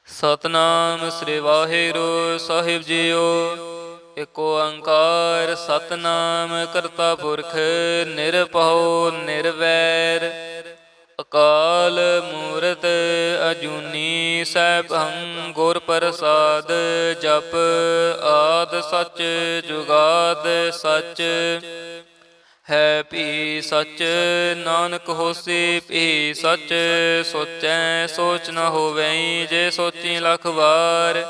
ਸਤਨਾਮ ਸ੍ਰੀ ਵਾਹਿਗੁਰੂ ਸਾਹਿਬ JIO. ਏਕ ਓੰਕਾਰ ਸਤਨਾਮ ਕਰਤਾ ਪੁਰਖ ਨਿਰਭਉ ਨਿਰਵੈਰ। ਅਕਾਲ ਮੂਰਤ ਅਜੂਨੀ ਸੈਭੰ ਗੁਰ ਪ੍ਰਸਾਦ। ਜਪ ਆਦ ਸਚ ਜੁਗਾਦ ਸਚ। ਹੈ ਭੀ ਸਚ ਨਾਨਕ ਹੋਸੀ ਭੀ ਸਚ। ਸੋਚੈ ਸੋਚ ਨ ਹੋਵਈ ਜੇ ਸੋਚੀ ਲੱਖ ਵਾਰ।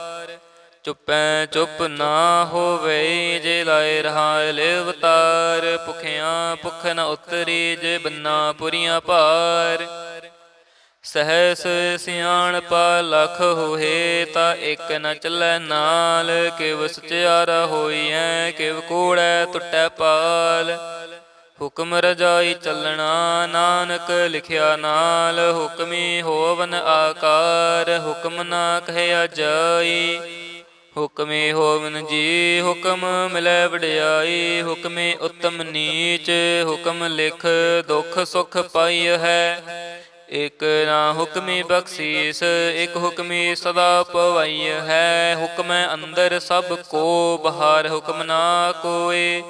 ਚੁੱਪੈ ਚੁੱਪ ਨਾ ਹੋਵਈ ਜੇ ਲਾਏ ਰਹਾਇ ਲਿਵਤਾਰ। ਭੁਖਿਆਂ ਭੁਖ ਨ ਉਤਰੀ ਜੇ ਬੰਨਾ ਪੁਰੀਆਂ ਭਾਰ। ਸਹਸ ਸਿਆਣਪਾ ਲਖ ਹੋਏ ਤਾ ਇਕ ਨ ਚੱਲੈ ਨਾਲ। ਕਿਵ ਸਚਿਆਰਾ ਹੋਈਐ ਕਿਵ ਕੂੜੈ ਟੁੱਟੈ ਪਾਲ। ਹੁਕਮ ਰਜਾਈ ਚੱਲਣਾ ਨਾਨਕ ਲਿਖਿਆ ਨਾਲ। ਹੁਕਮੀ ਹੋਵਨ ਆਕਾਰ ਹੁਕਮ ਨਾ ਕਹਿਆ ਜਾਈ। ਹੁਕਮੇ ਹੋਵਨ ਜੀ ਹੁਕਮ ਮਿਲੈ ਵਡਿਆਈ। ਹੁਕਮੇ ਉਤਮ ਨੀਚ ਹੁਕਮ ਲਿਖ ਦੁਖ ਸੁਖ ਪਾਈ ਹੈ। ਇਕ ਨਾ ਹੁਕਮੀ ਬਖਸ਼ੀਸ ਇਕ ਹੁਕਮੀ ਸਦਾ ਪਵਾਈ ਹੈ। ਹੁਕਮੈ ਅੰਦਰ ਸਭ ਕੋ ਬਾਹਰ ਹੁਕਮ ਨਾ ਕੋਇ।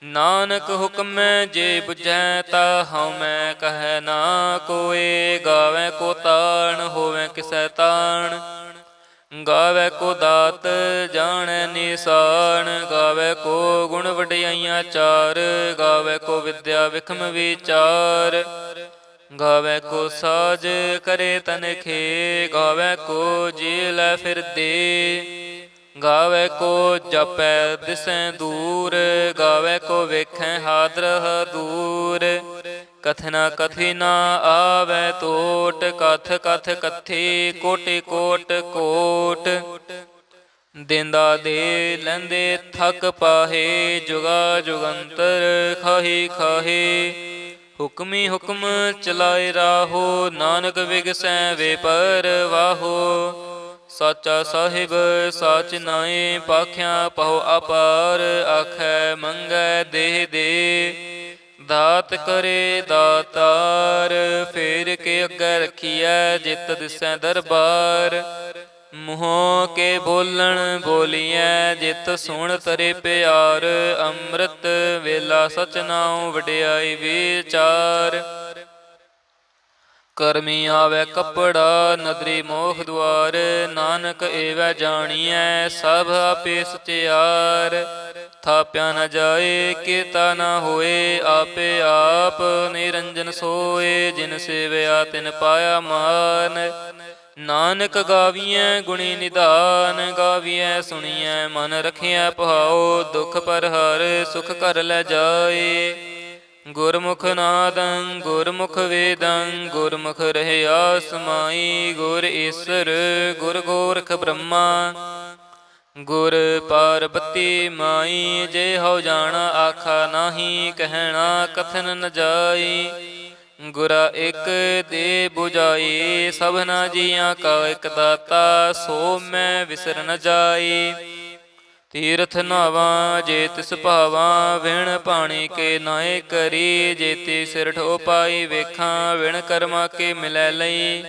ਨਾਨਕ ਹੁਕਮੈ ਜੇ ਬੁਝੈ ਤਾ ਹਉਮੈ ਕਹੈ ਨਾ ਕੋਇ। ਗਾਵੈ ਕੋ ਤਾਣ ਹੋਵੈ ਕਿਸੈ ਤਾਣ। ਗਾਵੈ ਕੋ ਦਾਤ ਜਾਣੈ ਨਿਸਾਨ। ਗਾਵੈ ਕੋ ਗੁਣ ਵਡਿਆਈਆਂ ਚਾਰ। ਗਾਵੈ ਕੋ ਵਿਦਿਆ ਵਿਖਮ ਵਿਚਾਰ। ਗਾਵੈ ਕੋ ਸਾਜ ਕਰੇ ਤਨਖੇ। ਗਾਵੈ ਕੋ ਜੀ ਲੈ ਫਿਰਦੇ। ਗਾਵੈ ਕੋ ਜਪੈ ਦਿਸੈ ਦੂਰ। ਗਾਵੈ ਕੋ ਵੇਖੈ ਹਾਦਰਹ ਦੂਰ। ਕਥਨਾ ਕਥੀ ਨਾ ਆਵੈ ਤੋਟ। ਕਥ ਕਥ ਕਥੀ ਕੋਟਿ ਕੋਟ ਕੋਟ। ਦੇਂਦਾ ਦੇ ਲੈਂਦੇ ਥਕ ਪਾਹੇ। ਜੁਗਾ ਜੁਗੰਤਰ ਖਾਹੀ ਖਾਹੇ। ਹੁਕਮੀ ਹੁਕਮ ਚਲਾਏ ਰਾਹੋ। ਨਾਨਕ ਵਿਗਸੈ ਵੇ ਪਰਵਾਹੋ। ਸਾਚਾ ਸਾਹਿਬ ਸਾਚ ਨਾਏ ਪਾਖਿਆ ਪਹੁ ਅਪਾਰ। ਆਖੈ ਮੰਗੈ ਦੇਹ ਦੇ ਦਾਤ ਕਰੇ ਦਾਤਾਰ। ਫੇਰ ਕੇ ਅੱਗੇ ਰਖੀਐ ਜਿਤ ਦਿਸੈ ਦਰਬਾਰ। ਮੂੰਹੋਂ ਕੇ ਬੋਲਣ ਬੋਲੀਐ ਜਿਤ ਸੁਣ ਤਰੇ ਪਿਆਰ। ਅੰਮ੍ਰਿਤ ਵੇਲਾ ਸਚ ਨਾਉ ਵਡਿਆਈ ਵਿਚਾਰ। ਕਰਮੀ ਆਵੈ ਕੱਪੜਾ ਨਦਰੀ ਮੋਖ ਦੁਆਰ। ਨਾਨਕ ਏਵੈ ਜਾਣੀਐ ਸਭ ਆਪੇ ਸਚਿਆਰ। ਥਾਪਿਆ ਨ ਜਾਏ ਕੀਤਾ ਨ ਹੋਏ। ਆਪੇ ਆਪ ਨਿਰੰਜਨ ਸੋਏ। ਜਿਨ ਸੇਵਿਆ ਤਿਨ ਪਾਇਆ ਮਾਨ। ਨਾਨਕ ਗਾਵੀਐ ਗੁਣੀ ਨਿਧਾਨ। ਗਾਵੀਐ ਸੁਣੀਐ ਮਨ ਰਖਿਐ ਭਾਉ। ਦੁਖ ਪਰ ਹਰ ਸੁਖ ਘਰ ਲੈ ਜਾਏ। ਗੁਰਮੁਖ ਨਾਦੰ ਗੁਰਮੁਖ ਵੇਦੰ ਗੁਰਮੁਖ ਰਹਿਆ ਸਮਾਈ। ਗੁਰ ਈਸਰ ਗੁਰ ਗੋਰਖ ਬ੍ਰਹਮਾ ਗੁਰ ਪਾਰਬਤੀ ਮਾਈ। ਜੇ ਹਉ ਜਾਣਾ ਆਖਾ ਨਾਹੀ ਕਹਿਣਾ ਕਥਨ ਨ ਜਾਈ। ਗੁਰਾ ਇਕ ਦੇ ਬੁਝਾਈ ਸਭਨਾ ਜੀਆਂ ਕਾ ਇਕ ਦਾਤਾ। ਸੋ ਮੈਂ ਵਿਸਰ ਨ ਜਾਈ। ਤੀਰਥ ਨਾਵਾਂ ਜੇ ਤਿਸ ਭਾਵਾਂ। ਵਿਣ ਪਾਣੀ ਕੇ ਨਾਏ ਕਰੀ। ਜੇਤੀ ਸਿਰ ਠੋ ਪਾਈ ਵੇਖਾਂ। ਵਿਣ ਕਰਮਾ ਕੇ ਮਿਲੈ ਲਈ।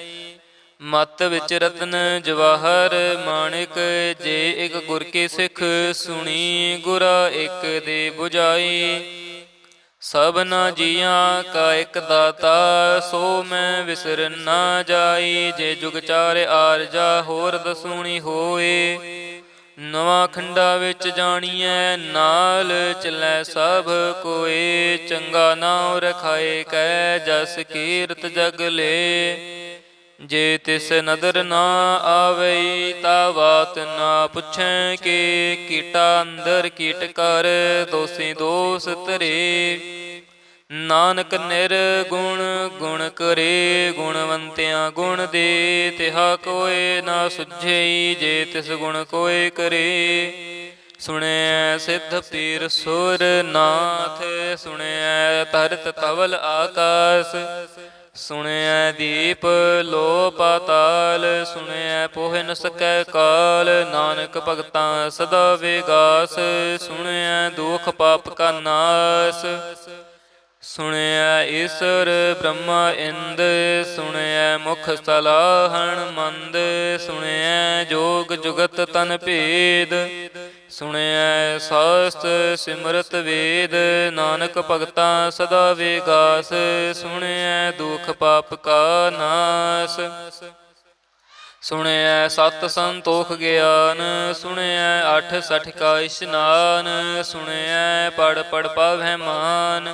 ਮਤ ਵਿੱਚ ਰਤਨ ਜਵਾਹਰ ਮਾਣਿਕ। ਜੇ ਇਕ ਗੁਰ ਕੀ ਸਿੱਖ ਸੁਣੀ। ਗੁਰਾ ਇਕ ਦੇ ਬੁਝਾਈ ਸਭਨਾ ਜੀਆਂ ਕਾ ਇਕ ਦਾਤਾ। ਸੋ ਮੈਂ ਵਿਸਰ ਨਾ ਜਾਈ। ਜੇ ਜੁਗ ਚਾਰ ਆਰਜਾ ਹੋਰ ਦਸੂਣੀ ਹੋਏ। ਨਵਾਂ ਖੰਡਾ ਵਿੱਚ ਜਾਣੀਐ ਨਾਲ ਚੱਲੈ ਸਭ ਕੋਏ। ਚੰਗਾ ਨਾਉ ਰਖਾਏ ਕੈ ਜਸ ਕੀਰਤ ਜਗ ਲੇ। ਜੇ ਤਿਸ ਨਦਰ ਨਾ ਆਵਈ ਤਾ ਬਾਤ ਨਾ ਪੁੱਛੈ ਕੇ। ਕੀਟਾ ਅੰਦਰ ਕੀਟ ਕਰ ਦੋਸੀ ਦੋਸ ਧਰੇ। ਨਾਨਕ ਨਿਰਗੁਣ ਗੁਣ ਕਰੇ। ਗੁਣਵੰਤਿਆਂ ਗੁਣ ਦੇ ਤਿਹਾ ਕੋਇ ਨਾ ਸੁਝਈ। ਜੇ ਤਿਸ ਗੁਣ ਕੋਇ ਕਰੇ। ਸੁਣਿਐ ਸਿੱਧ ਪੀਰ ਸੁਰ ਨਾਥ। ਸੁਣਿਐ ਧਰਤ ਧਵਲ ਆਕਾਸ। ਸੁਣਿਐ ਦੀਪ ਲੋ ਪਾਤਾਲ। ਸੁਣਿਐ ਪੋਹਿ ਨ ਸਕੈ ਕਾਲ। ਨਾਨਕ ਭਗਤਾਂ ਸਦਾ ਵਿਗਾਸ। ਸੁਣਿਐ ਦੁਖ ਪਾਪ ਕਾ ਨਾਸ। ਸੁਣਿਐ ਈਸਰ ਬ੍ਰਹਮਾ ਇੰਦ, ਸੁਣਿਐ ਮੁਖ ਸਲਾਹਣ ਮੰਦ, ਸੁਣਿਐ ਜੋਗ ਜੁਗਤ ਤਨ ਭੇਦ, ਸੁਣਿਐ ਸਾਸਤ ਸਿਮਰਤ ਵੇਦ, ਨਾਨਕ ਭਗਤਾ ਸਦਾ ਵਿਗਾਸ, ਸੁਣਿਐ ਦੁਖ ਪਾਪ ਕਾ ਨਾਸ। ਸੁਣਿਐ ਸਤ ਸੰਤੋਖ ਗਿਆਨ, ਸੁਣਿਐ ਅਠ ਸਠ ਕਾ ਇਸ਼ਨਾਨ, ਸੁਣਿਐ ਪੜ ਪੜ ਪਾਵਹਿ ਮਾਨ,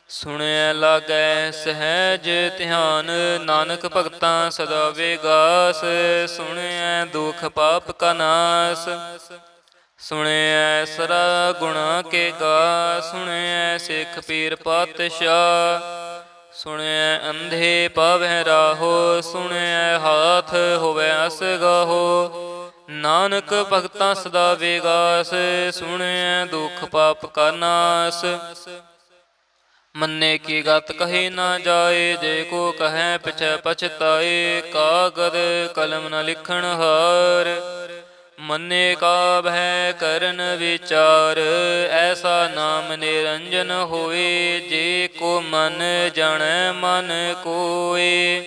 ਸੁਣਿਐ ਲਾਗੈ ਸਹਿਜ ਧਿਆਨ, ਨਾਨਕ ਭਗਤਾ ਸਦਾ ਵਿਗਾਸ, ਸੁਣਿਐ ਦੁਖ ਪਾਪ ਕਾ ਨਾਸ। ਸੁਣਿਐ ਸਰਾ ਗੁਣਾ ਕੇ ਗਾ, ਸੁਣਿਐ ਸਿੱਖ ਪੀਰ ਪਾਤਸ਼ਾਹ, ਸੁਣਿਐ ਅੰਧੇ ਪਾਵਹਿ ਰਾਹੋ, ਸੁਣਿਐ ਹਾਥ ਹੋਵੈ ਅਸਗਾਹੋ, ਨਾਨਕ ਭਗਤਾ ਸਦਾ ਵਿਗਾਸ, ਸੁਣਿਐ ਦੁਖ ਪਾਪ ਕਾ ਨਾਸ। ਮੰਨੇ ਕੀ ਗਤ ਕਹੀ ਨਾ ਜਾਏ, ਜੇ ਕੋ ਕਹੈ ਪਿਛੈ ਪਛਤਾਏ, ਕਾਗਦ ਕਲਮ ਨ ਲਿਖਣ ਹਾਰ, ਮੰਨੇ ਕਾ ਭੈ ਕਰਨ ਵਿਚਾਰ, ਐਸਾ ਨਾਮ ਨਿਰੰਜਨ ਹੋਏ, ਜੇ ਕੋ ਮਨ ਜਾਣੈ ਮਨ ਕੋਇ।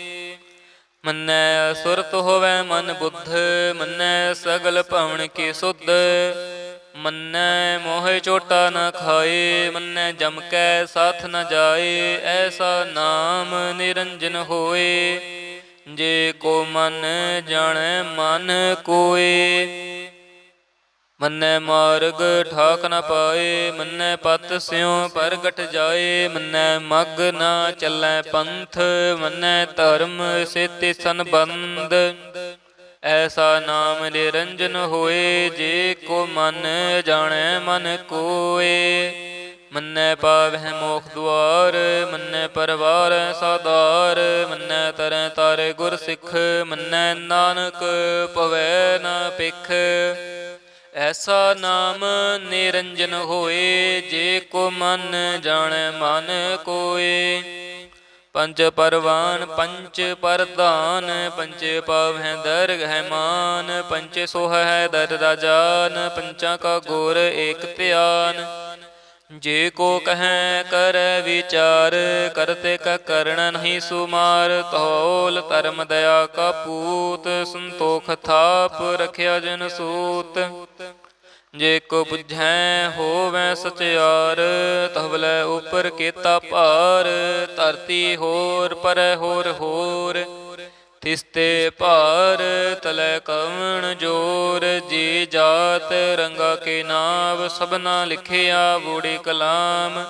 ਮੰਨੈ ਸੁਰਤ ਹੋਵੈ ਮਨ ਬੁੱਧ, ਮੰਨੈ ਸਗਲ ਭਵਨ ਕੀ ਸੁਧ, ਮੰਨੈ ਮੋਹ ਚੋਟਾ ਨ ਖਾਏ, ਮੰਨੈ ਜਮ ਕੈ ਸਾਥ ਨ ਜਾਏ, ਐਸਾ ਨਾਮ ਨਿਰੰਜਨ ਹੋਏ, ਜੇ ਕੋ ਮਨ ਜਾਣੈ ਮਨ ਕੋਇ। ਮੰਨੈ ਮਾਰਗ ਠਾਕ ਨ ਪਾਏ, ਮੰਨੈ ਪਤ ਸਿਉ ਪ੍ਰਗਟ ਜਾਏ, ਮੰਨੈ ਮਗ ਨ ਚੱਲੈ ਪੰਥ, ਮੰਨੈ ਧਰਮ ਸੇਤਿ ਸੰਬੰਧ, ਐਸਾ ਨਾਮ ਨਿਰੰਜਨ ਹੋਏ, ਜੇ ਕੋ ਮਨ ਜਾਣੈ ਮਨ ਕੋਇ। ਮੰਨੈ ਪਾਵਹਿ ਮੋਖ ਦੁਆਰ, ਮੰਨੈ ਪਰਵਾਰ ਸਾਧਾਰ, ਮੰਨੈ ਤਰੈ ਤਾਰੇ ਗੁਰ ਸਿੱਖ, ਮੰਨੈ ਨਾਨਕ ਪਵੈ ਨ ਭਿਖ, ਐਸਾ ਨਾਮ ਨਿਰੰਜਨ ਹੋਏ, ਜੇ ਕੋ ਮਨ ਜਾਣੈ ਮਨ ਕੋਇ। ਪੰਚ ਪਰਵਾਨ ਪੰਚ ਪਰਧਾਨ, ਪੰਚੇ ਪਾਵਹਿ ਦਰਗਹਿ ਮਾਨ, ਪੰਚੇ ਸੋਹੈ ਦਰ ਰਾਜਾਨ, ਪੰਚਾਂ ਕਾ ਗੁਰ ਏਕ ਧਿਆਨ, ਜੇ ਕੋ ਕਹੈ ਕਰੈ ਵਿਚਾਰ, ਕਰਤੇ ਕਾ ਕਰਣ ਨਹੀਂ ਸੁਮਾਰ, ਧੌਲ ਧਰਮ ਦਇਆ ਕਾ ਪੂਤ, ਸੰਤੋਖ ਥਾਪ ਰਖਿਆ ਜਨ ਸੂਤ, ਜੇ ਕੋ ਬੁਝੈ ਹੋਵੈ ਸਚਿਆਰ, ਤਵਲੇ ਉਪਰ ਕੀਤਾ ਭਾਰ, ਧਰਤੀ ਹੋਰ ਪਰੈ ਹੋਰ ਹੋਰ, ਤਿਸਤੇ ਭਾਰ ਤਲੈ ਕਵਣ ਜੋਰ, ਜੀ ਜਾਤ ਰੰਗਾ ਕੇ ਨਾਮ, ਸਭਨਾ ਲਿਖਿਆ ਬੂੜੀ ਕਲਾਮ,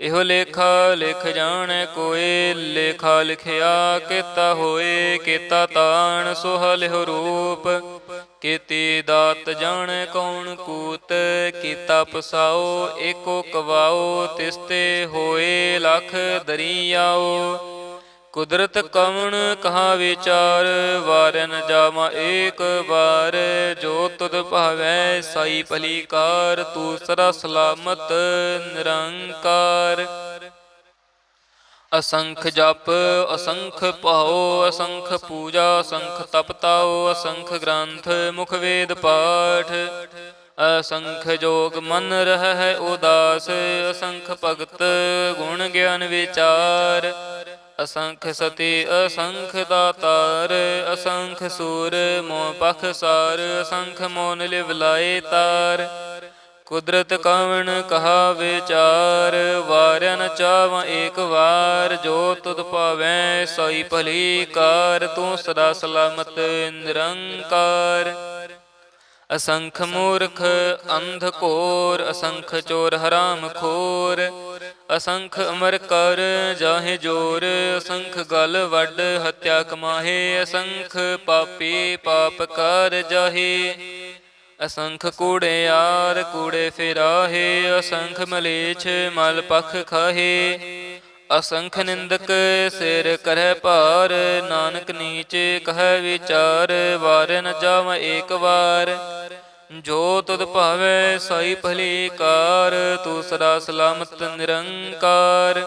ਇਹੋ ਲੇਖਾ ਲਿਖ ਜਾਣੈ ਕੋਇ, ਲੇਖਾ ਲਿਖਿਆ ਕੀਤਾ ਹੋਏ, ਕੀਤਾ ਤਾਣ ਸੋਹਾ ਲਿਹੁ ਰੂਪ, ਕੀਤੀ ਦਾਤ ਜਾਣੈ ਕੌਣ ਕੂਤ, ਕੀਤਾ ਪਸਾਓ ਏਕੋ ਕਵਾਓ, ਤਿਸਤੇ ਹੋਏ ਲਖ ਦਰੀਆਓ, ਕੁਦਰਤ ਕਵਣ ਕਹਾ ਵਿਚਾਰ, ਵਾਰੈ ਨ ਜਾਵਾ ਏਕ ਵਾਰ, ਜੋ ਤੁਧ ਭਾਵੈ ਸਾਈ ਭਲੀ ਕਾਰ, ਤੂੰ ਸਦਾ ਸਲਾਮਤ ਨਿਰੰਕਾਰ। ਅਸੰਖ ਜਪ ਅਸੰਖ ਭਾਉ, ਅਸੰਖ ਪੂਜਾ ਅਸੰਖ ਤਪ ਤਾਉ, ਅਸੰਖ ਗ੍ਰੰਥ ਮੁਖ ਵੇਦ ਪਾਠ, ਅਸੰਖ ਜੋਗ ਮਨ ਰਹਿ ਉਦਾਸ, ਅਸੰਖ ਭਗਤ ਗੁਣ ਗਿਆਨ ਵਿਚਾਰ, ਅਸੰਖ ਸਤੀ ਅਸੰਖ ਦਾਤਾਰ, ਅਸੰਖ ਸੂਰ ਮੋਹ ਪਖਸਾਰ, ਅਸੰਖ ਮੋਨ ਲਿਵ ਲਾਏ ਤਾਰ, ਕੁਦਰਤ ਕਵਣ ਕਹਾ ਵਿਚਾਰ, ਵਾਰਿਆ ਨ ਚਾਵਾਂ ਏਕ ਵਾਰ, ਜੋ ਤੁਧ ਭਾਵੈ ਸਾਈ ਭਲੀ ਕਾਰ, ਤੂੰ ਸਦਾ ਸਲਾਮਤ ਨਿਰੰਕਾਰ। ਅਸੰਖ ਮੂਰਖ ਅੰਧ ਘੋਰ, ਅਸੰਖ ਚੋਰ ਹਰਾਮ ਖੋਰ, ਅਸੰਖ ਅਮਰ ਕਰ ਜਾਹੇ ਜੋਰ, ਅਸੰਖ ਗਲ ਵੱਡ ਹੱਤਿਆ ਕਮਾਹੇ, ਅਸੰਖ ਪਾਪੀ ਪਾਪ ਕਰ ਜਾਹੇ, ਅਸੰਖ ਕੂੜਿਆਰ ਕੂੜੇ ਫਿਰਾਹੇ, ਅਸੰਖ ਮਲੇਛ ਮਲ ਪਖ ਖਾਹੇ, ਅਸੰਖ ਨਿੰਦਕ ਸਿਰ ਕਰਹਿ ਭਾਰ, ਨਾਨਕ ਨੀਚ ਕਹਿ ਵਿਚਾਰ, ਵਾਰਿਆ ਨ ਜਾਵਾਂ ਏਕ ਵਾਰ, ਜੋ ਤੁਧ ਭਾਵੈ ਸਾਈ ਭਲੀ ਕਾਰ, ਤੂੰ ਸਦਾ ਸਲਾਮਤ ਨਿਰੰਕਾਰ।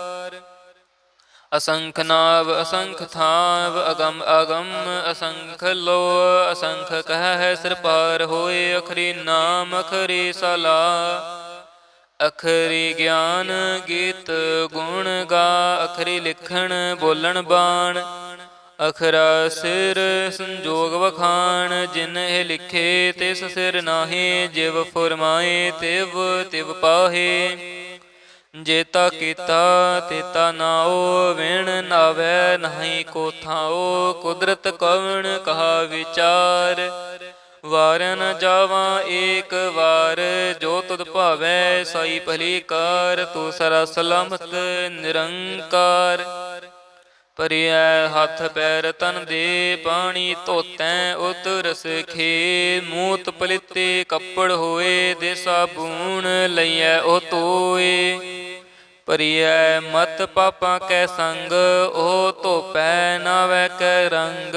ਅਸੰਖ ਨਾਵ ਅਸੰਖ ਥਾਵ, ਅਗਮ ਅਗਮ ਅਸੰਖ ਲੋ, ਅਸੰਖ ਕਹਿ ਸਿਰ ਪਾਰ ਹੋਏ, ਅਖਰੀ ਨਾਮ ਅਖਰੀ ਸਲਾ, ਅਖਰੀ ਗਿਆਨ ਗੀਤ ਗੁਣ ਗਾ, ਅਖਰੀ ਲਿਖਣ ਬੋਲਣ ਬਾਣ, ਅਖਰਾ ਸਿਰ ਸੰਜੋਗ ਵਖਾਣ, ਜਿਨ ਇਹ ਲਿਖੇ ਤਿਸ ਸਿਰ ਨਾਹੀ, ਜਿਵ ਫੁਰਮਾਏ ਤਿਵ ਤਿਵ ਪਾਹੇ। ਜੇਤਾ ਕੀਤਾ ਤੇਤਾ ਨਾਉ, ਵਿਣ ਨਾਵੈ ਨਹੀਂ ਕੋ ਥਾਉ, ਕੁਦਰਤ ਕਵਣ ਕਹਾ ਵਿਚਾਰ, ਵਾਰਿਆ ਨ ਜਾਵਾਂ ਏਕ ਵਾਰ, ਜੋ ਤੁਧ ਭਾਵੈ ਸਾਈ ਭਲੀ ਕਾਰ, ਤੂੰ ਸਰਾ ਸਲਾਮਤ ਨਿਰੰਕਾਰ। ਭਰਿਐ ਹੱਥ ਪੈਰ ਤਨ ਦੇ, ਪਾਣੀ ਧੋਤੈ ਉਤਰਸ ਖੇ, ਮੂਤ ਪਲਿਤੇ ਕੱਪੜ ਹੋਏ, ਦੇ ਸਾਬੂਨ ਲਈਐ ਉਹ ਧੋਏ। ਭਰੀਐ ਮਤ ਪਾਪਾਂ ਕੈ ਸੰਗ, ਉਹ ਧੋਪੈ ਨਾਵੈ ਕੈ ਰੰਗ,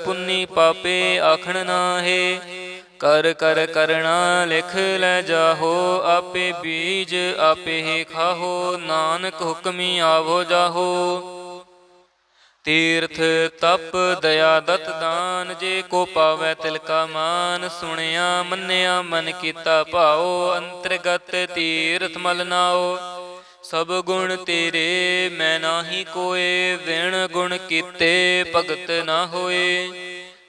ਪੁੰਨੀ ਪਾਪੇ ਆਖਣ ਨਾਹੇ, ਕਰ ਕਰ ਕਰਣਾ ਲਿਖ ਲੈ ਜਾਹੋ, ਆਪੇ ਬੀਜ ਆਪੇ ਹੀ ਖਾਹੋ, ਨਾਨਕ ਹੁਕਮੀ ਆਵੋ ਜਾਹੋ। ਤੀਰਥ ਤਪ ਦਇਆ ਦਤ ਦਾਨ, ਜੇ ਕੋ ਪਾਵੈ ਤਿਲ ਕਾ ਮਾਨ, ਸੁਣਿਆ ਮੰਨਿਆ ਮਨ ਕੀਤਾ ਭਾਉ, ਅੰਤਰਗਤ ਤੀਰਥ ਮਲ ਨਾਉ। ਸਭ ਗੁਣ ਤੇਰੇ ਮੈਂ ਨਾਹੀ ਕੋਏ, ਵਿਣ ਗੁਣ ਕੀਤੇ ਭਗਤ ਨਾ ਹੋਏ।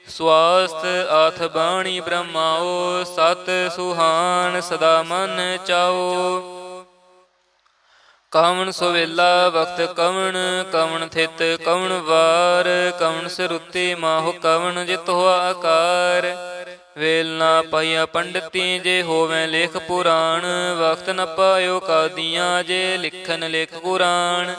ਸਵਾਸਥ ਆਥ ਬਾਣੀ ਬ੍ਰਹਮਾਓ, ਸਤ ਸੁਹਾਨ ਸਦਾ ਮਨ ਚਾਓ। ਕਵਣ ਸੁਵੇਲਾ ਵਕਤ ਕਵਣ, ਕਵਣ ਥਿਤ ਕਵਣ ਵਾਰ, ਕਵਣ ਸਿਰੁੱਤੇ ਮਾਹੁ ਕਵਣ ਜਿਤ ਹੋਆ ਆਕਾਰ। ਵੇਲ ਨਾ ਪਾਈਆ ਪੰਡਤੀ, ਜੇ ਹੋਵੇਂ ਲੇਖ ਪੁਰਾਣ, ਵਕਤ ਨ ਪਾਇਓ ਕਾਦੀਆਂ, ਜੇ ਲਿਖਨ ਲੇਖ ਕੁਰਾਨ।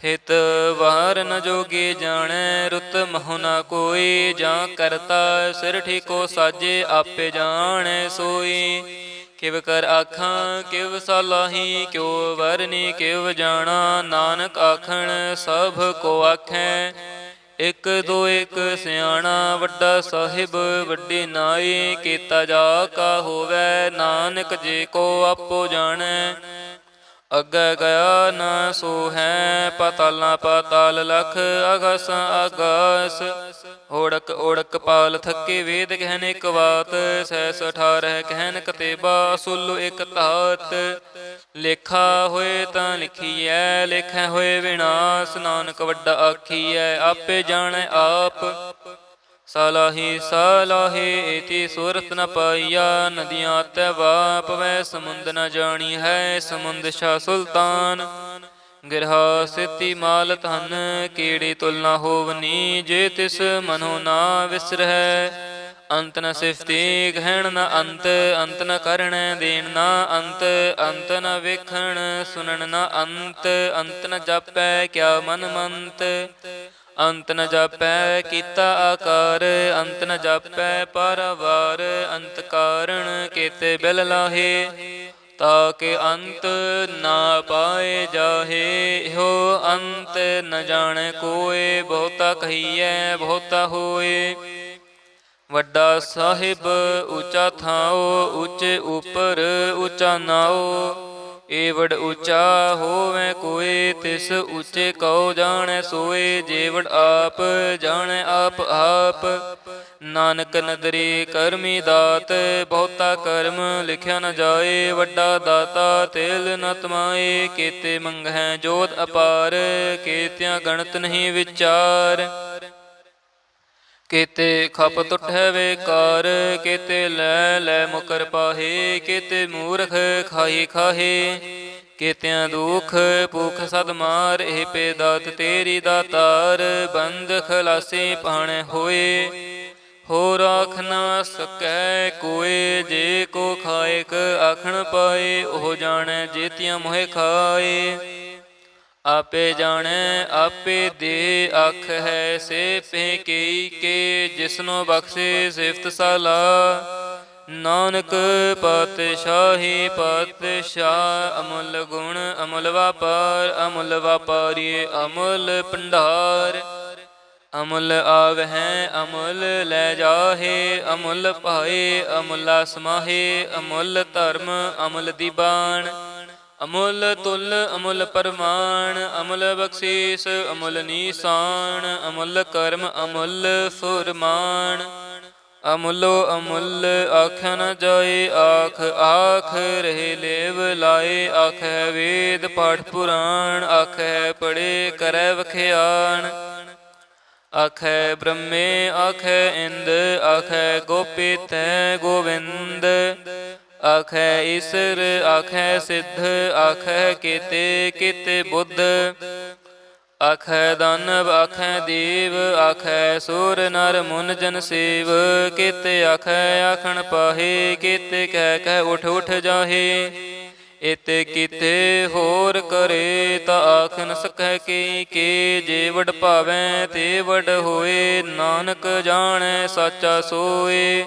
ਥਿਤ ਵਾਰ ਨ ਜੋਗੀ ਜਾਣੈ, ਰੁਤ ਮਹੁ ਨਾ ਕੋਈ, ਜਾਂ ਕਰਤਾ ਸਿਰ ਠੀਕੋ ਸਾਜੇ, ਆਪੇ ਜਾਣੈ ਸੋਈ। ਕਿਵ ਕਰ ਆਖਾਂ ਕਿਵ ਸਲਾਹੀ, ਕਿਉ ਵਰਨੀ ਕਿਵ ਜਾਣਾ, ਨਾਨਕ ਆਖਣ ਸਭ ਕੋ ਆਖੈ। ਇਕ ਦੋ ਇਕ ਸਿਆਣਾ, ਵੱਡਾ ਸਾਹਿਬ ਵੱਡੀ ਨਾਈ, ਕੀਤਾ ਜਾ ਕਾ ਹੋਵੈ, ਨਾਨਕ ਜੇ ਕੋ ਆਪੋ ਜਾਣੈ। ਅੱਗੇ ਗਿਆ ਨਾ ਸੋ ਹੈ, ਪਾਤਾਲਾਂ ਪਾਤਾਲ ਲਖ, ਆਗਾਸਾਂ ਆਗਾਸ। ਓੜਕ ਓੜਕ ਪਾਲ ਥੱਕੇ, ਵੇਦ ਕਹਿਨ ਇਕ ਬਾਤ, ਸਹਿਸ 18 ਕਹਿਨ ਕਤੇਬਾ, ਸੁਲ ਇਕ ਧਾਤ। ਲੇਖਾ ਹੋਏ ਤਾਂ ਲਿਖੀਐ, ਲੇਖੈ ਹੋਏ ਵਿਨਾਸ਼, ਨਾਨਕ ਵੱਡਾ ਆਖੀਐ, ਆਪੇ ਜਾਣੈ ਆਪ। ਸਲਾਹੀ ਸਲਾਹੇ ਏਤੀ ਸੁਰਤ ਨ ਪਾਈਆ, ਨਦੀਆਂ ਤੈ ਵਾਪ ਵੈ, ਸਮੁੰਦ ਨ ਜਾਣੀ ਹੈ, ਸਮੁੰਦ ਸ਼ਾਹ ਸੁਲਤਾਨ। ਗਿਰਹਾ ਸਿਤੀ ਮਾਲ ਧਨ, ਕੀੜੀ ਤੁਲ ਨਾ ਹੋਵਨੀ, ਜੇ ਤਿਸ ਮਨੋ ਨਾ ਵਿਸਰਹਿ। ਅੰਤ ਨ ਸਿਫਤੀ ਗਹਿਣ ਨ ਅੰਤ, ਅੰਤ ਨ ਕਰਣੈ ਦੇਣ ਨਾ ਅੰਤ, ਅੰਤ ਨ ਵੇਖਣ ਸੁਣਨ ਨ ਅੰਤ, ਅੰਤ ਨ ਜਾਪੈ ਕਿਆ ਮਨ ਮੰਤ। ਅੰਤ ਨ ਜਾਪੈ ਕੀਤਾ ਆਕਾਰ, ਅੰਤ ਨ ਜਾਪੈ ਪਾਰਾਵਾਰ, ਅੰਤ ਕਾਰਣ ਕੀਤੇ ਬਿਲ ਲਾਹੇ, ਤਾਕੇ ਅੰਤ ਨਾ ਪਾਏ ਜਾਹੇ। ਇਹੋ ਅੰਤ ਨ ਜਾਣੈ ਕੋਇ, ਬਹੁਤਾ ਕਹੀਐ ਬਹੁਤਾ ਹੋਏ। ਵੱਡਾ ਸਾਹਿਬ ਉੱਚਾ ਥਾਓ, ਉੱਚੇ ਉਪਰ ਉੱਚਾ ਨਾਓ। ਏਵੜ ਉੱਚਾ ਹੋਵੇ ਕੋਇ, ਤਿਸ ਉੱਚੇ ਕਉ ਜਾਣੈ ਸੋਏ। ਜੇਵੜ ਆਪ ਜਾਣੈ ਆਪ ਆਪ, ਨਾਨਕ ਨਦਰੀ ਕਰਮੀ ਦਾਤ। ਬਹੁਤਾ ਕਰਮ ਲਿਖਿਆ ਨ ਜਾਏ, ਵੱਡਾ ਦਾਤਾ ਤਿਲ ਨ ਤਮਾਏ। ਕੀਤੇ ਮੰਗਹਿ ਜੋਤ ਅਪਾਰ, ਕੀਤਿਆਂ ਗਣਤ ਨਹੀਂ ਵਿਚਾਰ। ਕੀਤੇ ਖਪ ਤੁਠੈ ਵੇਕਾਰ, ਕੀਤੇ ਲੈ ਲੈ ਮੁਕਰ ਪਾਹੇ। ਕੀਤੇ ਮੂਰਖ ਖਾਹੀ ਖਾਹੇ, ਕੀਤਿਆਂ ਦੁਖ ਭੁਖ ਸਦ ਮਾਰ। ਇਹ ਪੇ ਦਾਤ ਤੇਰੀ ਦਾਤਾਰ, ਬੰਦ ਖਲਾਸੀ ਪਾਣੈ ਹੋਏ। ਹੋ ਰਾਖ ਨਾ ਸਕੈ ਕੋਇ, ਜੇ ਕੋ ਖਾਇਕ ਆਖਣ ਪਾਏ। ਉਹ ਜਾਣੈ ਜੇਤੀਆਂ ਮੋਹਿ ਖਾਏ, ਆਪੇ ਜਾਣੈ ਆਪੇ ਦੇ। ਆਖ ਹੈ ਸੇ ਪੇ ਕੀ ਕੇ, ਜਿਸਨੋ ਬਖਸ਼ੇ ਸਿਫਤ ਸਲਾਹ। ਨਾਨਕ ਪਾਤਸ਼ਾਹੀ ਪਾਤਸ਼ਾਹ, ਅਮੁੱਲ ਗੁਣ ਅਮੁੱਲ ਵਾਪਾਰ। ਅਮੁੱਲ ਵਾਪਾਰੀ ਅਮੁੱਲ ਭੰਡਾਰ, ਅਮੁੱਲ ਆਵਹਿ ਅਮੁੱਲ ਲੈ ਜਾਹੇ। ਅਮੁੱਲ ਪਾਏ ਅਮੁੱਲਾ ਸਮਾਹੇ, ਅਮੁੱਲ ਧਰਮ ਅਮੁੱਲ ਦੀਬਾਨ। ਅਮੁੱਲ ਤੁਲ ਅਮੁੱਲ ਪਰਮਾਨ, ਅਮੁੱਲ ਬਖਸ਼ੀਸ ਅਮੁੱਲ ਨੀਸਾਨ। ਅਮੁੱਲ ਕਰਮ ਅਮੁੱਲ ਫੁਰਮਾਨ, ਅਮੁੱਲੋ ਅਮੁੱਲ ਆਖਿਆ ਨ ਜਾਏ ਆਖ ਆਖ ਰਹੇ ਲੇਵ ਲਾਏ ਆਖੈ ਵੇਦ ਪਾਠ ਪੁਰਾਣ ਆਖੈ ਪੜੇ ਕਰੈ ਵਖਿਆਣ ਆਖੈ ਬ੍ਰਹਮੇ ਆਖੈ ਇੰਦ ਆਖੈ ਗੋਪੀ ਤੈ ਗੋਵਿੰਦ ਆਖੈ ਈਸਰ ਆਖੈ ਸਿੱਧ ਆਖੈ ਕੀਤੇ ਕੀਤੇ ਬੁੱਧ ਆਖੈ ਦਾਨਵ ਆਖੈ ਦੇਵ ਆਖੈ ਸੂਰ ਨਰ ਮੁਨ ਜਨ ਸੇਵ ਕੀਤੇ ਆਖੈ ਆਖਣ ਪਾਹੇ ਕੀਤੇ ਕਹਿ ਕਹਿ ਉਠ ਉਠ ਜਾਹੇ ਇਤੇ ਕੀਤੇ ਹੋਰ ਕਰੇ ਤਾ ਆਖ ਨ ਸਕੈ ਕੀ ਜੇ ਵਡ ਭਾਵੈ ਤੇ ਵਡ ਹੋਏ ਨਾਨਕ ਜਾਣੈ ਸਾਚਾ ਸੋਏ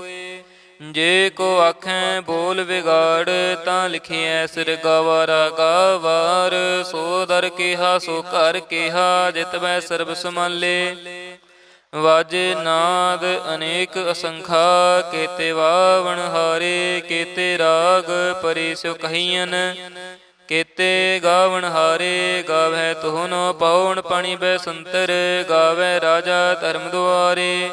ਜੇ ਕੋ ਆਖੈ ਬੋਲ ਵਿਗਾੜ ਤਾਂ ਲਿਖਿਐ ਸਿਰ ਗਵਾਰਾ ਗਾਵਾਰ ਸੋ ਦਰ ਕਿਹਾ ਸੋ ਘਰ ਕਿਹਾ ਜਿਤ ਬੈ ਸਰਬ ਸਮਾਲੇ ਵਾਜੇ ਨਾਦ ਅਨੇਕ ਅਸੰਖਾ ਕੀਤੇ ਵਾਵਣ ਹਾਰੇ ਕੀਤੇ ਰਾਗ ਪਰੀ ਸਿਉ ਕਹੀਨ ਕੀਤੇ ਗਾਵਣ ਹਾਰੇ ਗਾਵੈ ਤੋਹਨੋ ਪਾਉਣ ਪਾਣੀ ਬੈ ਸੰਤਰ ਗਾਵੈ ਰਾਜਾ ਧਰਮ ਦੁਆਰੇ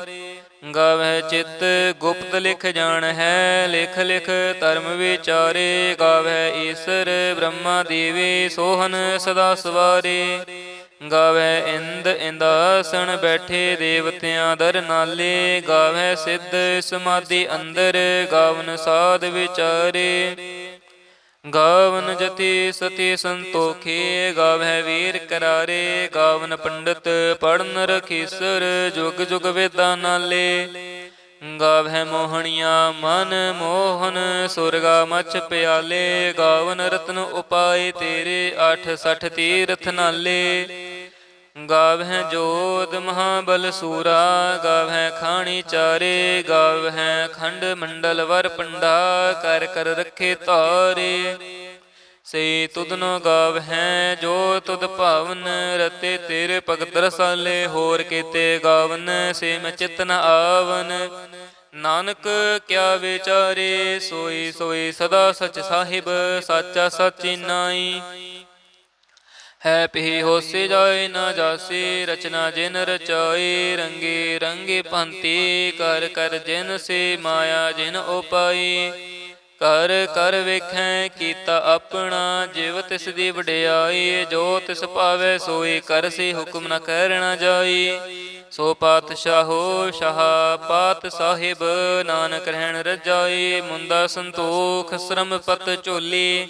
ਗਾਵੈ ਚਿੱਤ ਗੁਪਤ ਲਿਖ ਜਾਣ ਹੈ ਲਿਖ ਲਿਖ ਧਰਮ ਵਿਚਾਰੇ ਗਾਵੈ ਈਸਰ ਬ੍ਰਹਮਾ ਦੇਵੀ ਸੋਹਨ ਸਦਾ ਸਵਾਰੇ ਗਾਵੈ ਇੰਦ ਇੰਦਾਸਣ ਬੈਠੇ ਦੇਵਤਿਆਂ ਦਰ ਨਾਲੇ ਗਾਵੈ ਸਿੱਧ ਸਮਾਧੀ ਅੰਦਰ ਗਾਵਨ ਸਾਧ ਵਿਚਾਰੇ ਗਾਵਨ ਜਤੀ ਸਤੀ ਸੰਤੋਖੇ ਗਾਵੈ ਵੀਰ ਕਰਾਰੇ ਗਾਵਨ ਪੰਡਤ ਪੜਨ ਰਖੀਸਰ ਜੁਗ ਜੁਗ ਵੇਦਾਂ ਨਾਲੇ ਗਾਵੈ ਮੋਹਣੀਆਂ ਮਨ ਮੋਹਨ ਸੁਰਗਾ ਮਛ ਪਿਆਲੇ ਗਾਵਨ ਰਤਨ ਉਪਾਏ ਤੇਰੇ 68 ਤੀਰਥ ਨਾਲੇ ਗਾਵਹਿ ਜੋਤ ਮਹਾਬਲ ਸੂਰਾ ਗਾਵਹਿ ਖਾਣੀ ਚਾਰੇ ਗਾਵਹਿ ਖੰਡ ਮੰਡਲ ਵਰ ਪੰਡਾ ਕਰ ਕਰ ਰੱਖੇ ਤਾਰੇ ਸੇ ਤੁਧਨੋ ਗਾਵਹਿ ਜੋ ਤੁਧ ਭਾਵਨ ਰਤੇ ਤੇਰੇ ਭਗਤ ਰਸਾਲੇ ਹੋਰ ਕੀਤੇ ਗਾਵਨ ਸੇ ਮੈਂ ਚਿਤ ਨ ਆਵਨ ਨਾਨਕ ਕਿਆ ਵਿਚਾਰੇ ਸੋਈ ਸੋਈ ਸਦਾ ਸਚ ਸਾਹਿਬ ਸਾਚਾ ਸਾਚੀ ਨਾਈ ਹੈ ਪੀ ਹੋਸੀ ਜਾਏ ਨਾ ਜਾਸੀ ਰਚਨਾ ਜਿਨ ਰਚਾਈ ਰੰਗੇ ਰੰਗੇ ਪੰਤੀ ਕਰ ਕਰ ਜਿਨ ਸੇ ਮਾਇਆ ਜਿਨ ਉਪਾਈ ਕਰ ਕਰ ਵੇਖੈ ਕੀਤਾ ਆਪਣਾ ਜਿਵ ਤਿਸ ਦੀ ਵਡਿਆਈ ਜੋ ਤਿਸ ਭਾਵੈ ਸੋਈ ਕਰ ਸੀ ਹੁਕਮ ਨ ਕਰਣਾ ਜਾਈ ਸੋ ਪਾਤਸ਼ਾਹੋ ਸ਼ਾਹ ਪਾਤ ਸਾਹਿਬ ਨਾਨਕ ਰਹਿਣ ਰਜਾਈ ਮੁੰਦਾ ਸੰਤੋਖ ਸ਼ਰਮ ਪਤ ਝੋਲੀ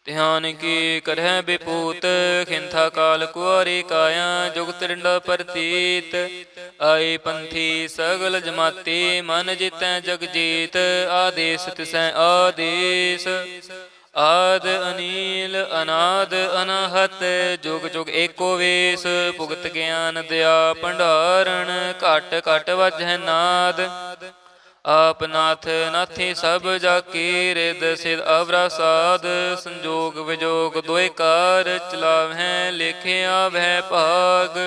ਧਿਆਨ ਕੀ ਕਰਹਿ ਬਿਪੂਤ ਖਿੰਥਾ ਕਾਲ ਕੁਆਰੀ ਕਾਇਆ ਜੁਗ ਤਿਰੰਡਾ ਪ੍ਰਤੀਤ ਆਈ ਪੰਥੀ ਸਗਲ ਜਮਾਤੀ ਮਨ ਜਿਤੈ ਜਗ ਜੀਤ ਆਦੇਸ ਤਿਸੈ ਆਦੇਸ ਆਦ ਅਨੀਲ ਅਨਾਦ ਅਨਾਹਤ ਜੁਗ ਜੁਗ ਏਕੋ ਵੇਸ ਭੁਗਤ ਗਿਆਨ ਦਿਆ ਭੰਡਾਰਣ ਘਟ ਘਟ ਵਜਹਿ ਨਾਦ ਆਪ ਨਾਥ ਨਾਥੀ ਸਭ ਜਾਕੀ ਰਿਦ ਸਿਧ ਅਵਰਾ ਸਾਧ ਸੰਜੋਗ ਵਿਜੋਗ ਦੋਇ ਕਾਰ ਚਲਾਵਹਿ ਲਿਖਿਆ ਵਹਿ ਭਾਗ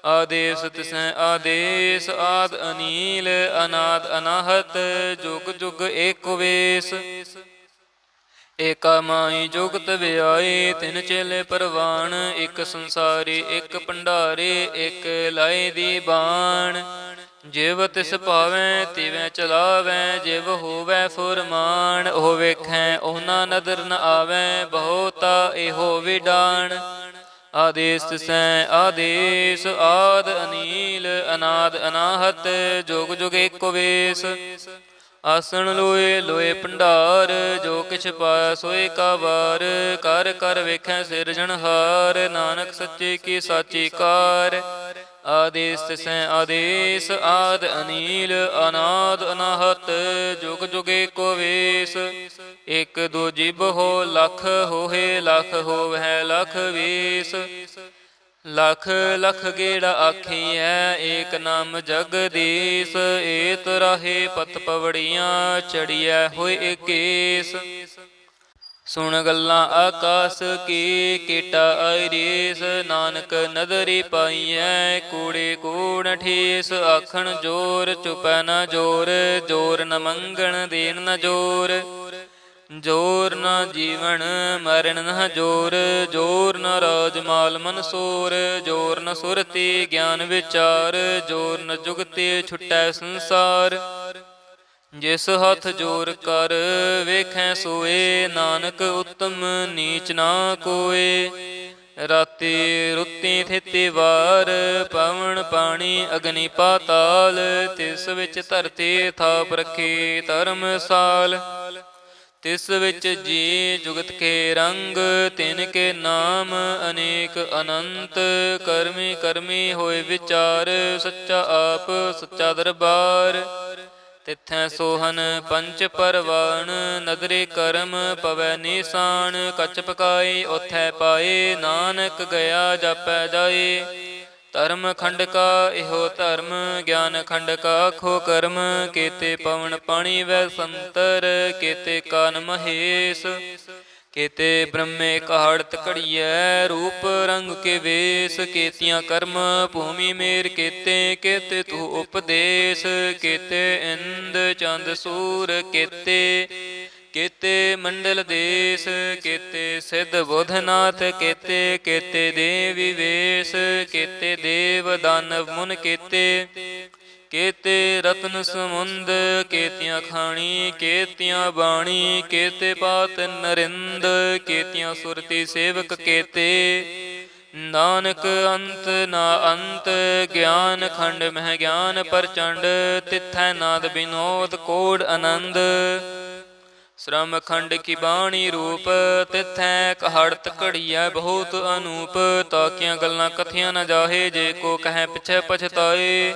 ਆਦੇਸ ਤਿਸੈ ਆਦੇਸ ਆਦ ਅਨੀਲ ਅਨਾਦ ਅਨਾਹਤ ਜੁਗ ਜੁਗ ਏਕ ਵੇਸ ਏਕਾ ਮਾਈ ਜੁਗਤ ਵਿਆਈ ਤਿਨ ਚੇਲੇ ਪਰਵਾਨ ਇੱਕ ਸੰਸਾਰੀ ਇੱਕ ਭੰਡਾਰੇ ਇੱਕ ਲਾਏ ਦੀ ਬਾਣ ਜਿਵ ਤਿਸ ਭਾਵੈ ਤਿਵੈ ਚਲਾਵੈ ਜਿਵ ਹੋਵੈ ਫੁਰਮਾਨ ਉਹ ਵੇਖੈ ਉਹਨਾਂ ਨਦਰ ਨ ਆਵੈ ਬਹੁਤਾ ਇਹੋ ਵਿਡਾਣ ਆਦੇਸ ਤਿਸੈ ਆਦੇਸ ਆਦ ਅਨੀਲ ਅਨਾਦ ਅਨਾਹਤ ਜੁਗ ਜੁਗ ਏਕੋ ਵੇਸ ਆਸਣ ਲੋਏ ਲੋਏ ਭੰਡਾਰ ਜੋ ਕਿਛ ਪਾਇਆ ਸੋਏ ਕਾ ਵਾਰ ਕਰ ਕਰ ਵੇਖੈ ਸਿਰਜਣਹਾਰ ਨਾਨਕ ਸੱਚੇ ਕੀ ਸਾਚੀ ਕਾਰ ਆਦੇਸ ਤਿਸੈ ਆਦੇਸ ਆਦ ਅਨੀਲ ਅਨਾਦ ਅਨਾਹਤ ਜੁਗ ਜੁਗ ਏਕੋ ਵੇਸ ਇਕ ਦੋ ਜਿਬ ਹੋ ਲਖ ਹੋਏ ਲਖ ਹੋਵੈ ਲਖ ਵੇਸ ਲਖ ਲਖ ਗੇੜਾ ਆਖੀਐ ਏਕ ਨਾਮ ਜਗਦੀਸ਼ ਏਤ ਰਾਹੇ ਪਤ ਪਵੜੀਆਂ ਚੜੀਐ ਹੋਏ ਏਕੇਸ ਸੁਣ ਗੱਲਾਂ ਆਕਾਸ ਕੀ ਕੀਟਾ ਆਇਰੀਸ ਨਾਨਕ ਨਦਰੀ ਪਾਈਐ ਕੂੜੇ ਕੂੜ ਠੀਸ ਆਖਣ ਜੋਰ ਚੁਪੈ ਨ ਜੋਰ ਜੋਰ ਨ ਮੰਗਣ ਦੇਣ ਨ ਜੋਰ ਜੋਰ ਨ ਜੀਵਨ ਮਰਨ ਨ ਜੋਰ, ਜੋਰ ਨ ਰਾਜ ਮਾਲ ਮਨਸੂਰ, ਜੋਰ ਨ ਸੁਰਤੀ ਗਿਆਨ ਵਿਚਾਰ, ਜੋਰ ਨ ਜੁਗਤੀ ਛੁਟੈ ਸੰਸਾਰ। ਜਿਸ ਹੱਥ ਜੋਰ ਕਰ ਵੇਖੈ ਸੋਏ, ਨਾਨਕ ਉਤਮ ਨੀਚ ਨਾ ਕੋਏ। ਰਾਤੀ ਰੁੱਤੀ ਥਿਤੀ ਵਾਰ, ਪਵਨ ਪਾਣੀ ਅਗਨੀ ਪਾਤਾਲ, ਤਿਸ ਵਿੱਚ ਧਰਤੀ ਥਾਪ ਰੱਖੀ ਧਰਮਸਾਲ। ਤਿਸ ਵਿੱਚ ਜੀ ਜੁਗਤ ਕੇ ਰੰਗ, ਤਿਨ ਕੇ ਨਾਮ ਅਨੇਕ ਅਨੰਤ। ਕਰਮੀ ਕਰਮੀ ਹੋਏ ਵਿਚਾਰ, ਸੱਚਾ ਆਪ ਸੱਚਾ ਦਰਬਾਰ। ਤਿਥੈ ਸੋਹਨ ਪੰਚ ਪਰਵਾਨ, ਨਦਰੇ ਕਰਮ ਪਵੈ ਨੀਸਾਨ। ਕਛ ਪਕਾਈ ਓਥੈ ਪਾਏ, ਨਾਨਕ ਗਿਆ ਜਾਪੈ ਜਾਏ। ਧਰਮ ਖੰਡ ਕਾ ਇਹੋ ਧਰਮ, ਗਿਆਨ ਖੰਡ ਕਾ ਆਖੋ ਕਰਮ। ਕੇਤੇ ਪਵਨ ਪਾਣੀ ਵੈ ਸੰਤਰ, ਕੇਤੇ ਕਾਨ ਮਹੇਸ਼। ਕੇਤੇ ਬ੍ਰਹਮੇ ਕਹਾੜਤ ਘੜੀਐ, ਰੂਪ ਰੰਗ ਕੇ ਵੇਸ। ਕੇਤੀਆਂ ਕਰਮ ਭੂਮੀ ਮੇਰ ਕੇਤੇ, ਕੇਤੇ ਤੂੰ ਉਪਦੇਸ਼। ਕੇਤੇ ਇੰਦ ਚੰਦ ਸੂਰ ਕੇਤੇ, ਕੇਤੇ ਮੰਡਲ ਦੇਸ। ਕੇਤੇ ਸਿੱਧ ਬੁਧਨਾਥ ਕੇਤੇ, ਕੇਤੇ ਦੇਵੀ ਵੇਸ। ਕੇਤੇ ਦੇਵ ਦਾਨਵ ਮੁਨ ਕੇਤੇ, ਕੇਤੇ ਰਤਨ ਸਮੁੰਦ। ਕੇਤੀਆਂ ਖਾਣੀ ਕੇਤੀਆਂ ਬਾਣੀ, ਕੇਤੇ ਪਾਤ ਨਰਿੰਦ। ਕੇਤੀਆਂ ਸੁਰਤੀ ਸੇਵਕ ਕੇਤੇ, ਨਾਨਕ ਅੰਤ ਨਾ ਅੰਤ। ਗਿਆਨ ਖੰਡ ਮਹਿ ਗਿਆਨ ਪ੍ਰਚੰਡ, ਤਿਥੈ ਨਾਦ ਬਿਨੋਦ ਕੋੜ ਆਨੰਦ। ਸ਼੍ਰਮ ਖੰਡ ਕੀ ਬਾਣੀ ਰੂਪ, ਤਿਥੈ ਕਹਾੜਤ ਘੜੀਐ ਬਹੁਤ ਅਨੂਪ। ਤਾਕੀਆਂ ਗੱਲਾਂ ਕਥੀਆਂ ਨ ਜਾਹੇ, ਜੇ ਕੋ ਕਹੈ ਪਿਛੈ ਪਛਤਾਏ।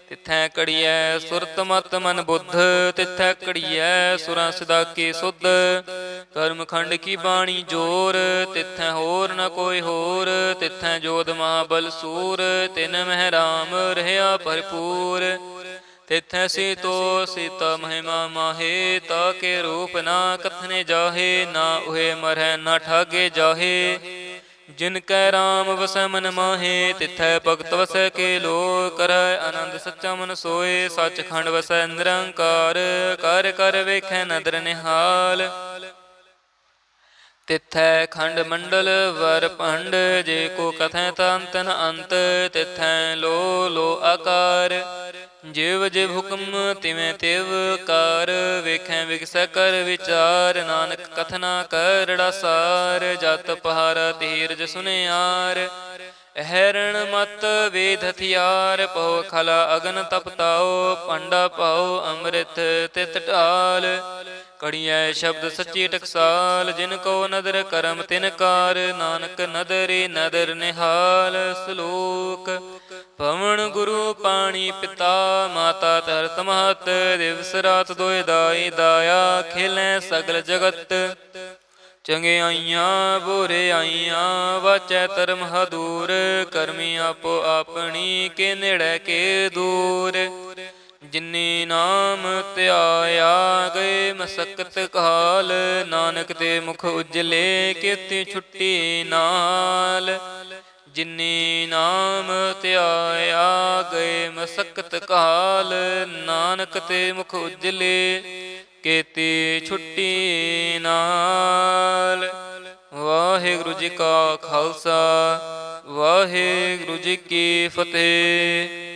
ਤਿਥੈ ਘੜੀਐ ਸੁਰਤ ਮਤ ਮਨ ਬੁੱਧ, ਤਿਥੈ ਘੜੀਐ ਸੁਰਾਂ ਸਿਦਾ ਕੀ ਸੁਧ। ਕਰਮ ਖੰਡ ਕੀ ਬਾਣੀ ਜੋਰ, ਤਿਥੈ ਹੋਰ ਨ ਕੋਈ ਹੋਰ। ਤਿਥੈ ਜੋਧ ਮਹਾਬਲ ਸੂਰ, ਤਿਨ ਮਹਿ ਰਾਮ ਰਹਿਆ ਭਰਪੂਰ। ਤਿਥੈ ਸੀਤੋ ਸੀਤਾ ਮਹਿਮਾ ਮਾਹੇ, ਤਾ ਕੇ ਰੂਪ ਨਾ ਕਥਨੇ ਜਾਹੇ। ਨਾ ਉਏ ਮਰਹਿ ਨਾ ਠਾਗੇ ਜਾਹੇ, ਜਿਨ ਕੈ ਰਾਮ ਵਸੈ ਮਨ ਮਾਹੇ। ਤਿਥੈ ਭਗਤ ਵਸੈ ਕੇ ਲੋ, ਕਰੈ ਆਨੰਦ ਸੱਚਾ ਮਨ ਸੋਏ। ਸੱਚ ਖੰਡ ਵਸੈ ਨਿਰੰਕਾਰ, ਕਰ ਕਰ ਵੇਖੈ ਨਦਰ ਨਿਹਾਲ। ਤਿਥੈ ਖੰਡ ਮੰਡਲ ਵਰ ਭੰਡ, ਜੇ ਕੋ ਕਥੈ ਤਾ ਅੰਤ ਨ ਅੰਤ। ਤਿਥੈ ਲੋ ਲੋ ਆਕਾਰ, ਜਿਵ ਜਿਵ ਹੁਕਮ ਤਿਵੇਂ ਤਿਵ ਕਾਰ। ਵੇਖੈ ਵਿਗਸੈ ਕਰ ਵਿਚਾਰ, ਨਾਨਕ ਕਥਨਾ ਕਰੜਾ ਸਾਰ। ਜਤ ਪਹਾਰ ਧੀਰਜ ਸੁਨਿਆਰ, ਹੈਰਣ ਮਤ ਵੇਦ ਹਥਿਆਰ। ਪਉ ਖਲਾ ਅਗਨ ਤਪਤਾਓ, ਪਾਂਡਾ ਪਾਓ ਅੰਮ੍ਰਿਤ ਤਿਤ ਢਾਲ। ਕੜੀਐ ਸ਼ਬਦ ਸੱਚੀ ਟਕਸਾਲ, ਜਿਨ ਕੋ ਨਦਰ ਕਰਮ ਤਿਨ ਕਾਰ। ਨਾਨਕ ਨਦਰੀ ਨਦਰ ਨਿਹਾਲ। ਸਲੋਕ ਪਵਨ ਗੁਰੂ ਪਾਣੀ ਪਿਤਾ, ਮਾਤਾ ਧਰਤ ਮਹਤ। ਦਿਵਸ ਰਾਤ ਦੋਇ ਦਾਈ ਦਾਇਆ, ਖੇਲੈ ਸਗਲ ਜਗਤ। ਚੰਗਿਆਈਆਂ ਬੁਰਿਆਈਆਂ ਵਾਚੈ ਧਰਮ ਹਦੂਰ। ਕਰਮੀ ਆਪੋ ਆਪਣੀ, ਕੇ ਨੇੜੇ ਕੇ ਦੂਰ। ਜਿਨੀ ਨਾਮ ਧਿਆਇਆ, ਗਏ ਮਸਕਤ ਕਾਲ। ਨਾਨਕ ਤੇ ਮੁਖ ਉਜਲੇ, ਕੇਤੀ ਛੁੱਟੀ ਨਾਲ। ਜਿਨੀ ਨਾਮ ਧਿਆਇਆ, ਗਏ ਮਸਕਤ ਕਾਲ। ਨਾਨਕ ਤੇ ਮੁਖ ਉਜਲੇ, ਕੇਤੀ ਛੁੱਟੀ ਨਾਲ। ਵਾਹਿਗੁਰੂ ਜੀ ਕਾ ਖਾਲਸਾ, ਵਾਹਿਗੁਰੂ ਜੀ ਕੀ ਫਤਿਹ।